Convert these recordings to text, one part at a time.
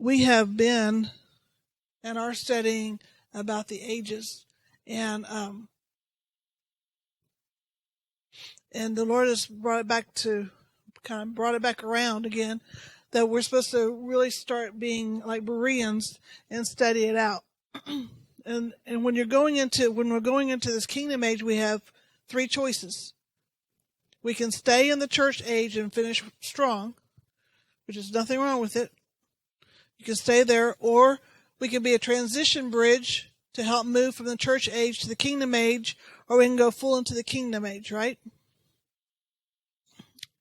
we have been and are studying about the ages, and the Lord has brought it back around again, that we're supposed to really start being like Bereans and study it out. and when we're going into this kingdom age, we have three choices. We can stay in the church age and finish strong, which is nothing wrong with it. You can stay there, or we can be a transition bridge to help move from the church age to the kingdom age, or we can go full into the kingdom age, right?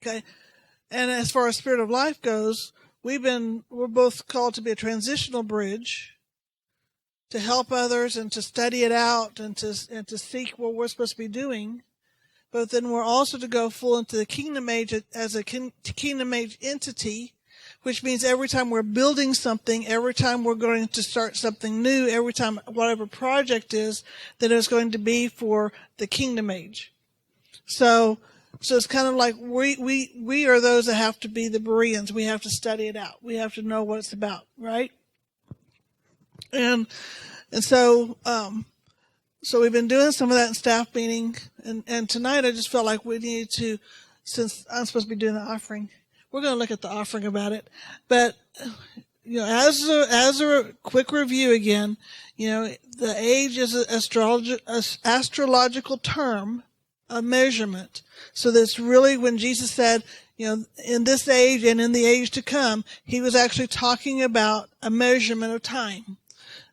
Okay. And as far as Spirit of Life goes, we're both called to be a transitional bridge to help others and to study it out and to seek what we're supposed to be doing. But then we're also to go full into the kingdom age as a kingdom age entity, which means every time we're building something, every time we're going to start something new, every time whatever project is, that it's going to be for the kingdom age. So it's kind of like we are those that have to be the Bereans. We have to study it out. We have to know what it's about, right? And so we've been doing some of that in staff meeting, and tonight I just felt like we needed to, since I'm supposed to be doing the offering, we're going to look at the offering about it. But as a quick review again, the age is an astrological term, a measurement. So that's really when Jesus said, in this age and in the age to come, he was actually talking about a measurement of time.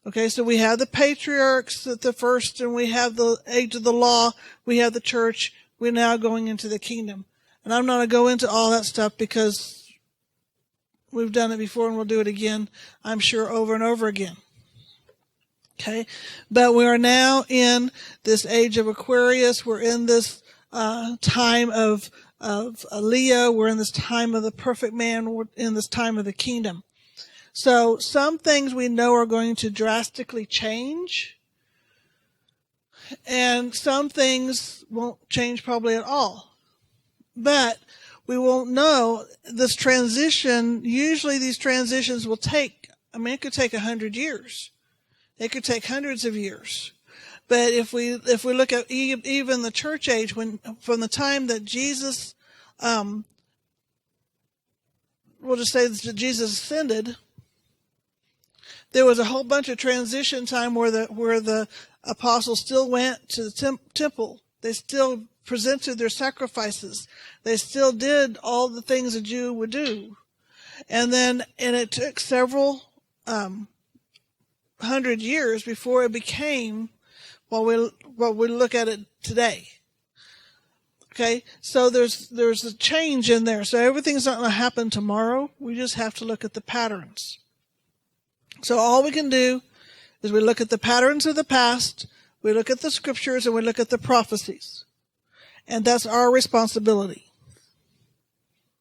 Okay, so we have the patriarchs at the first, and we have the age of the law, we have the church, we're now going into the kingdom. And I'm not going to go into all that stuff because we've done it before and we'll do it again, I'm sure, over and over again. Okay, but we are now in this age of Aquarius. We're in this time of Leo. We're in this time of the perfect man. We're in this time of the kingdom. So some things we know are going to drastically change, and some things won't change probably at all. But we won't know this transition. Usually these transitions will take, it could take 100 years. It could take hundreds of years. But if we look at even the church age, from the time that Jesus, we'll just say that Jesus ascended, there was a whole bunch of transition time where the apostles still went to the temple. They still presented their sacrifices. They still did all the things a Jew would do. And it took several 100 years before it became what we look at it today. Okay, so there's a change in there. So everything's not going to happen tomorrow. We just have to look at the patterns. So all we can do is we look at the patterns of the past, we look at the scriptures, and we look at the prophecies. And that's our responsibility.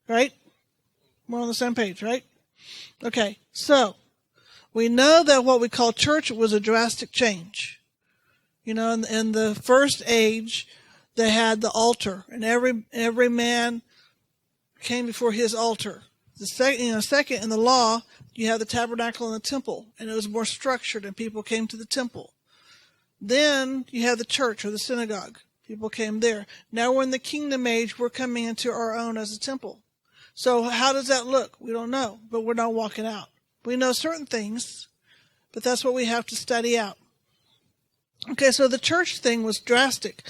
Right? We're on the same page, right? Okay, so we know that what we call church was a drastic change. In the first age, they had the altar, and every man came before his altar. The second in the law, you have the tabernacle and the temple, and it was more structured, and people came to the temple. Then you have the church or the synagogue. People came there. Now we're in the kingdom age. We're coming into our own as a temple. So how does that look? We don't know, but we're not walking out. We know certain things, but that's what we have to study out. Okay, so the church thing was drastic.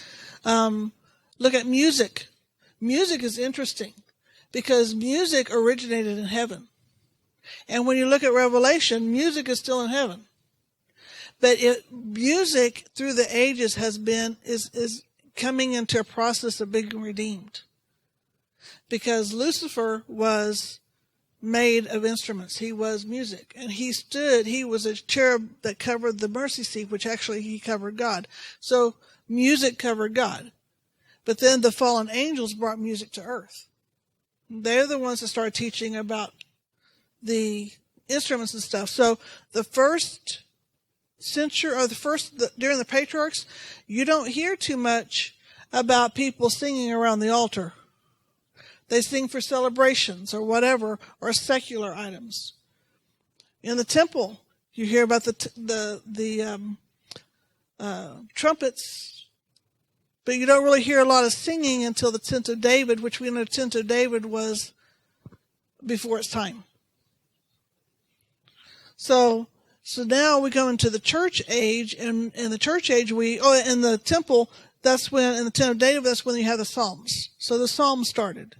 Look at music. Music is interesting because music originated in heaven. And when you look at Revelation, music is still in heaven. But music through the ages is coming into a process of being redeemed. Because Lucifer was made of instruments. He was music. And he was a cherub that covered the mercy seat, which actually he covered God. So music covered God. But then the fallen angels brought music to earth. They're the ones that started teaching about the instruments and stuff. So the first century, or during the patriarchs, you don't hear too much about people singing around the altar. They sing for celebrations or whatever, or secular items. In the temple, you hear about trumpets, but you don't really hear a lot of singing until the tent of David, which we know the tent of David was before its time. So now we go into the church age, and in the church age in the temple, that's when, in the tent of David, that's when you have the Psalms. So the Psalms started.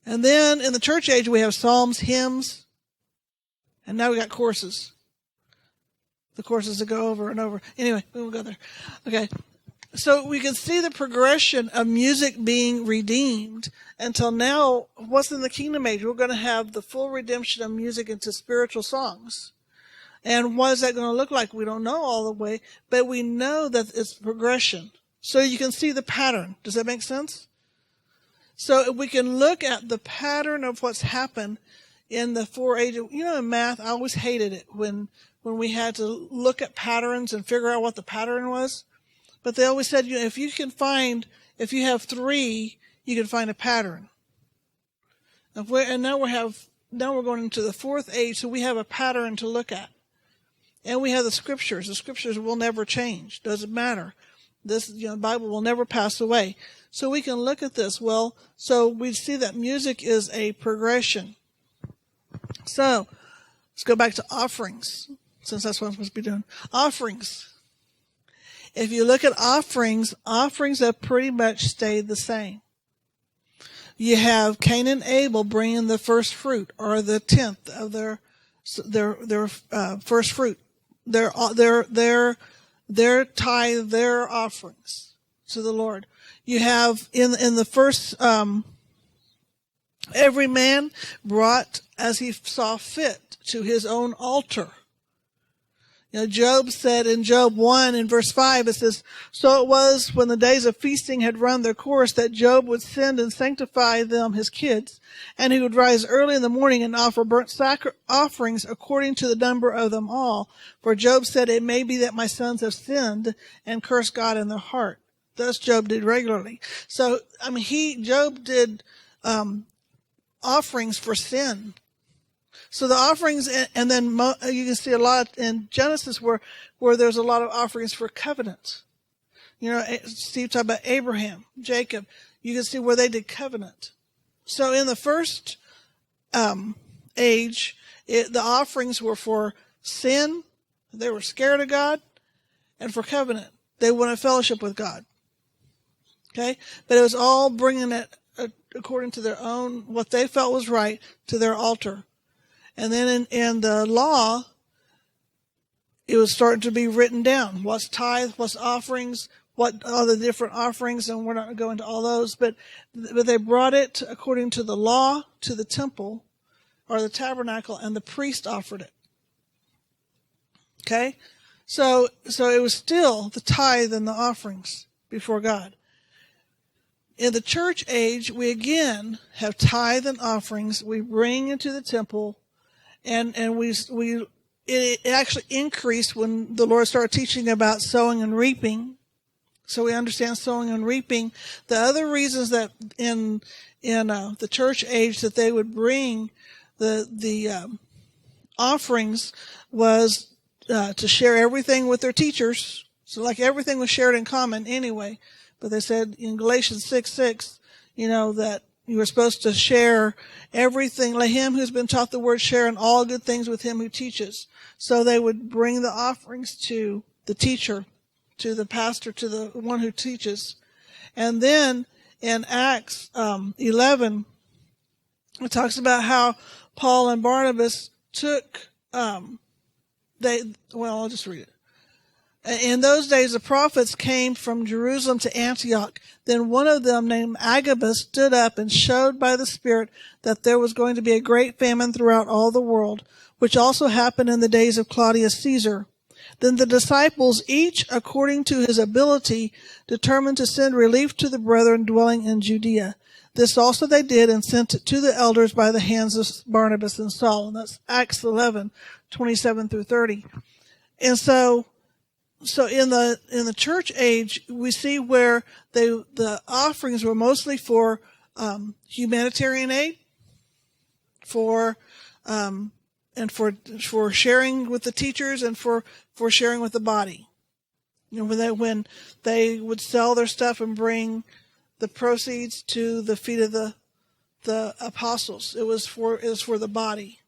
And then in the church age, we have Psalms, hymns, and now we got courses. The courses that go over and over. Anyway, we won't go there. Okay. So we can see the progression of music being redeemed until now. What's in the kingdom age? We're going to have the full redemption of music into spiritual songs. And what is that going to look like? We don't know all the way, but we know that it's progression. So you can see the pattern. Does that make sense? So we can look at the pattern of what's happened in the 4 ages. You know, in math, I always hated it when we had to look at patterns and figure out what the pattern was. But they always said, if you have 3, you can find a pattern. And now we're going into the 4th age, so we have a pattern to look at. And we have the scriptures. The scriptures will never change. Doesn't matter. This, the Bible will never pass away. So we can look at this. Well, so we see that music is a progression. So let's go back to offerings, since that's what I'm supposed to be doing. Offerings. If you look at offerings have pretty much stayed the same. You have Cain and Abel bringing the first fruit, or the 10th of their first fruit. Their tithe, their offerings to the Lord. You have in the first, every man brought as he saw fit to his own altar. Job said in Job 1 in verse 5, it says, "So it was when the days of feasting had run their course that Job would send and sanctify them, his kids, and he would rise early in the morning and offer burnt offerings according to the number of them all. For Job said, it may be that my sons have sinned and cursed God in their heart." Thus Job did regularly. So, Job did offerings for sin. So the offerings, and then you can see a lot in Genesis where there's a lot of offerings for covenant. Steve talked about Abraham, Jacob. You can see where they did covenant. So in the first age, the offerings were for sin. They were scared of God, and for covenant. They wanted fellowship with God. Okay? But it was all bringing it according to their own, what they felt was right, to their altar. And then in the law, it was starting to be written down. What's tithe, what's offerings, what are the different offerings, and we're not going to go into all those. But they brought it according to the law to the temple or the tabernacle, and the priest offered it. Okay? So it was still the tithe and the offerings before God. In the church age, we again have tithe and offerings we bring into the temple. And it actually increased when the Lord started teaching about sowing and reaping. So we understand sowing and reaping. The other reasons that in the church age that they would bring the offerings was to share everything with their teachers. So like everything was shared in common anyway. But they said in Galatians 6:6, that you were supposed to share everything. Let him who's been taught the word share in all good things with him who teaches. So they would bring the offerings to the teacher, to the pastor, to the one who teaches. And then in Acts 11, it talks about how Paul and Barnabas took, I'll just read it. In those days, the prophets came from Jerusalem to Antioch. Then one of them, named Agabus, stood up and showed by the Spirit that there was going to be a great famine throughout all the world, which also happened in the days of Claudius Caesar. Then the disciples, each according to his ability, determined to send relief to the brethren dwelling in Judea. This also they did and sent it to the elders by the hands of Barnabas and Saul. And that's Acts 11:27 through 30. And so in the church age, we see where the offerings were mostly for humanitarian aid, for for sharing with the teachers and for sharing with the body. You know, when they would sell their stuff and bring the proceeds to the feet of the apostles, it was for the body.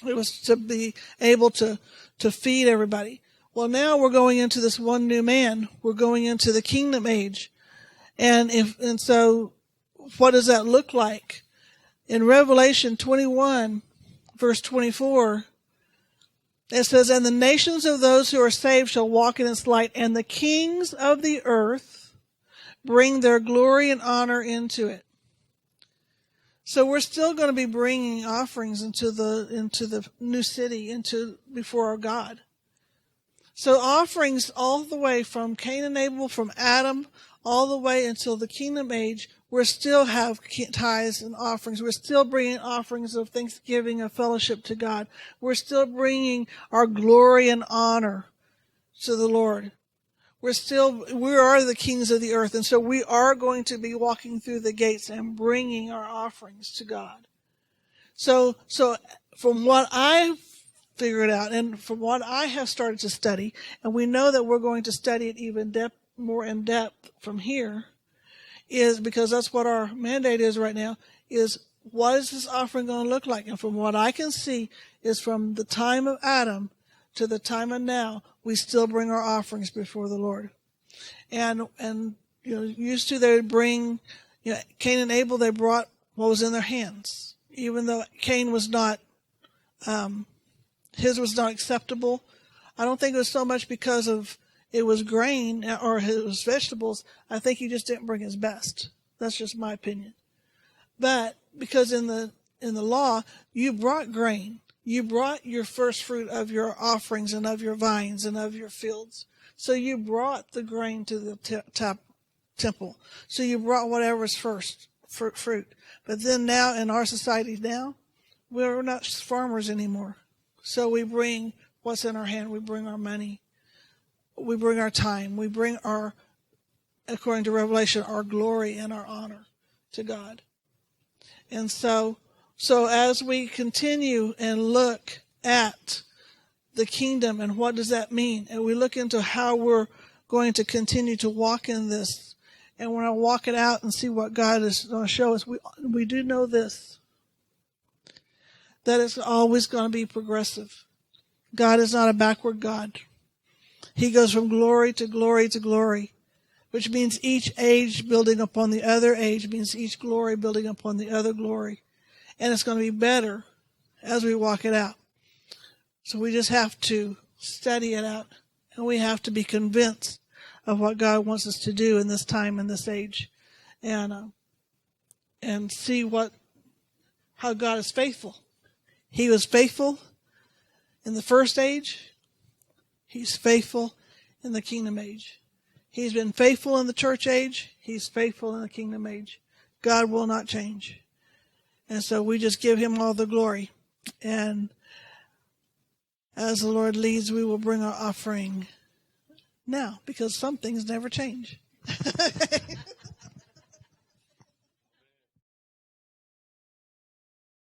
It was to be able to feed everybody. Well, now we're going into this one new man. We're going into the kingdom age. And so what does that look like? In Revelation 21, verse 24, it says, "And the nations of those who are saved shall walk in its light, and the kings of the earth bring their glory and honor into it." So we're still going to be bringing offerings into the new city, before our God. So offerings all the way from Cain and Abel, from Adam, all the way until the kingdom age, we still have tithes and offerings. We're still bringing offerings of thanksgiving, of fellowship to God. We're still bringing our glory and honor to the Lord. We are the kings of the earth, and so we are going to be walking through the gates and bringing our offerings to God. So from what I've figured out, and from what I have started to study, and we know that we're going to study it even more in depth from here, is because that's what our mandate is right now, is what is this offering going to look like? And from what I can see is from the time of Adam to the time of now, we still bring our offerings before the Lord. And used to they would bring, Cain and Abel, they brought what was in their hands. Even though Cain was not, his was not acceptable. I don't think it was so much because of it was grain or it was vegetables. I think he just didn't bring his best. That's just my opinion. But because in the law, you brought grain. You brought your first fruit of your offerings and of your vines and of your fields. So you brought the grain to the temple. So you brought whatever's first fruit. But then now in our society now, we're not farmers anymore. So we bring what's in our hand. We bring our money. We bring our time. We bring according to Revelation, our glory and our honor to God. And so as we continue and look at the kingdom and what does that mean, and we look into how we're going to continue to walk in this, and when I walk it out and see what God is going to show us, we do know this, that it's always going to be progressive. God is not a backward God. He goes from glory to glory to glory, which means each age building upon the other age, means each glory building upon the other glory. And it's going to be better as we walk it out. So we just have to study it out, and we have to be convinced of what God wants us to do in this time, in this age, and see how God is faithful. He was faithful in the first age. He's faithful in the kingdom age. He's been faithful in the church age. He's faithful in the kingdom age. God will not change. And so we just give him all the glory. And as the Lord leads, we will bring our offering now, because some things never change.